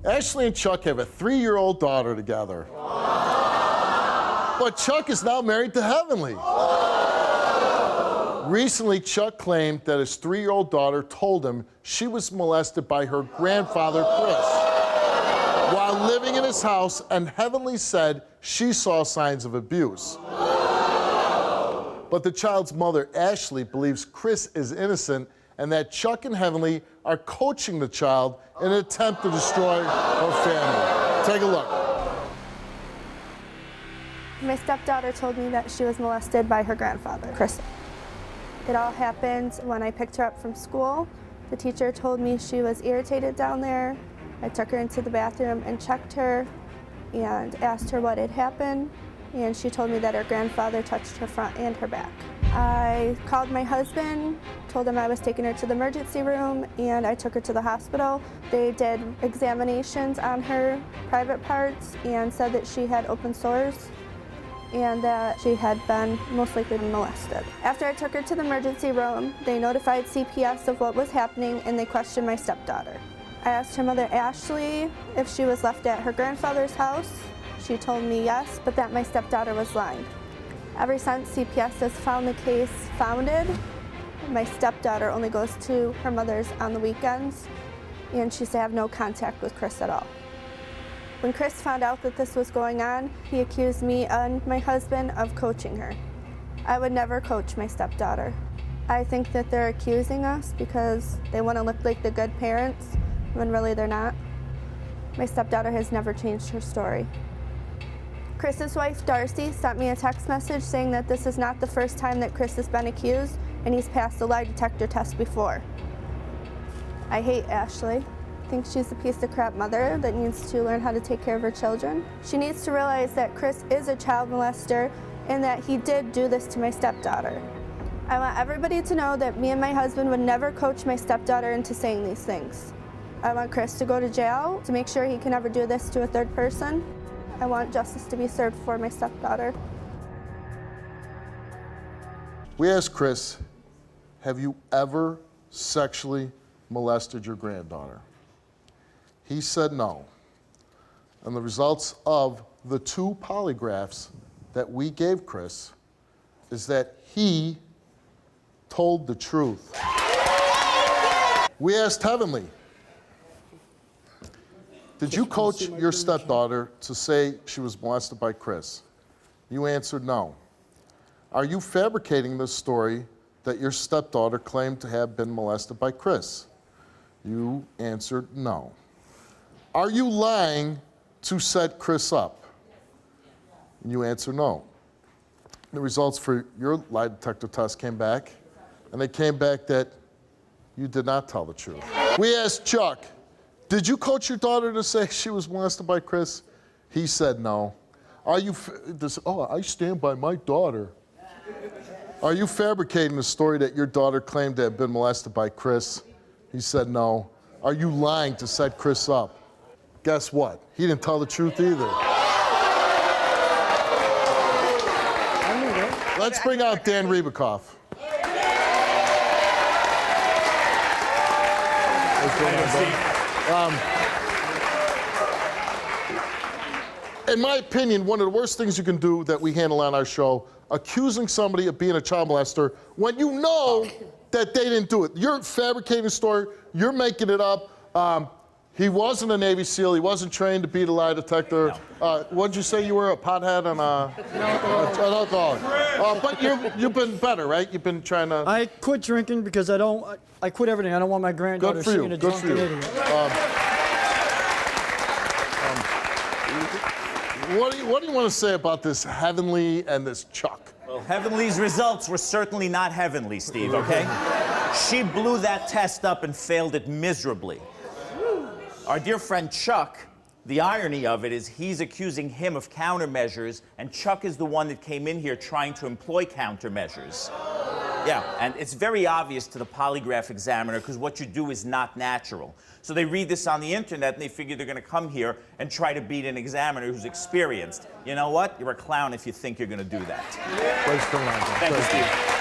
Ashley and Chuck have a 3-year-old daughter together. But Chuck is now married to Heavenly. Recently, Chuck claimed that his 3-year-old daughter told him she was molested by her grandfather, Chris, while living in his house, and Heavenly said she saw signs of abuse. But the child's mother, Ashley, believes Chris is innocent and that Chuck and Heavenly are coaching the child in an attempt to destroy her family. Take a look. My stepdaughter told me that she was molested by her grandfather, Chris. It all happened when I picked her up from school. The teacher told me she was irritated down there. I took her into the bathroom and checked her and asked her what had happened. And she told me that her grandfather touched her front and her back. I called my husband, told him I was taking her to the emergency room, and I took her to the hospital. They did examinations on her private parts and said that she had open sores and that she had been most likely molested. After I took her to the emergency room, they notified CPS of what was happening and they questioned my stepdaughter. I asked her mother, Ashley, if she was left at her grandfather's house. She told me yes, but that my stepdaughter was lying. Ever since CPS has found the case founded, my stepdaughter only goes to her mother's on the weekends, and she's to have no contact with Chris at all. When Chris found out that this was going on, he accused me and my husband of coaching her. I would never coach my stepdaughter. I think that they're accusing us because they want to look like the good parents, when really they're not. My stepdaughter has never changed her story. Chris's wife, Darcy, sent me a text message saying that this is not the first time that Chris has been accused, and he's passed the lie detector test before. I hate Ashley. I think she's a piece of crap mother that needs to learn how to take care of her children. She needs to realize that Chris is a child molester and that he did do this to my stepdaughter. I want everybody to know that me and my husband would never coach my stepdaughter into saying these things. I want Chris to go to jail to make sure he can never do this to a third person. I want justice to be served for my stepdaughter. We asked Chris, have you ever sexually molested your granddaughter? He said no. And the results of the 2 polygraphs that we gave Chris is that he told the truth. We asked Heavenly, did you coach your stepdaughter to say she was molested by Chris? You answered no. Are you fabricating this story that your stepdaughter claimed to have been molested by Chris? You answered no. Are you lying to set Chris up? And you answer no. The results for your lie detector test came back, and they came back that you did not tell the truth. We asked Chuck, did you coach your daughter to say she was molested by Chris? He said no. Are you, I stand by my daughter. Are you fabricating the story that your daughter claimed to have been molested by Chris? He said no. Are you lying to set Chris up? Guess what? He didn't tell the truth either. Let's bring out Dan Ribacoff. In my opinion, one of the worst things you can do that we handle on our show, accusing somebody of being a child molester when you know that they didn't do it. You're fabricating a story, you're making it up. He wasn't a Navy SEAL, he wasn't trained to be the lie detector. No. What'd you say you were, a pothead and an alcoholic? But you've been better, right? You've been trying to... I quit drinking because I quit everything. I don't want my granddaughter seeing a drunken idiot. What do you want to say about this Heavenly and this Chuck? Well, Heavenly's results were certainly not heavenly, Steve, okay? She blew that test up and failed it miserably. Our dear friend Chuck, the irony of it is he's accusing him of countermeasures, and Chuck is the one that came in here trying to employ countermeasures. Yeah, and it's very obvious to the polygraph examiner because what you do is not natural. So they read this on the internet and they figure they're going to come here and try to beat an examiner who's experienced. You know what? You're a clown if you think you're going to do that. Thanks for coming on. Thank you, Steve.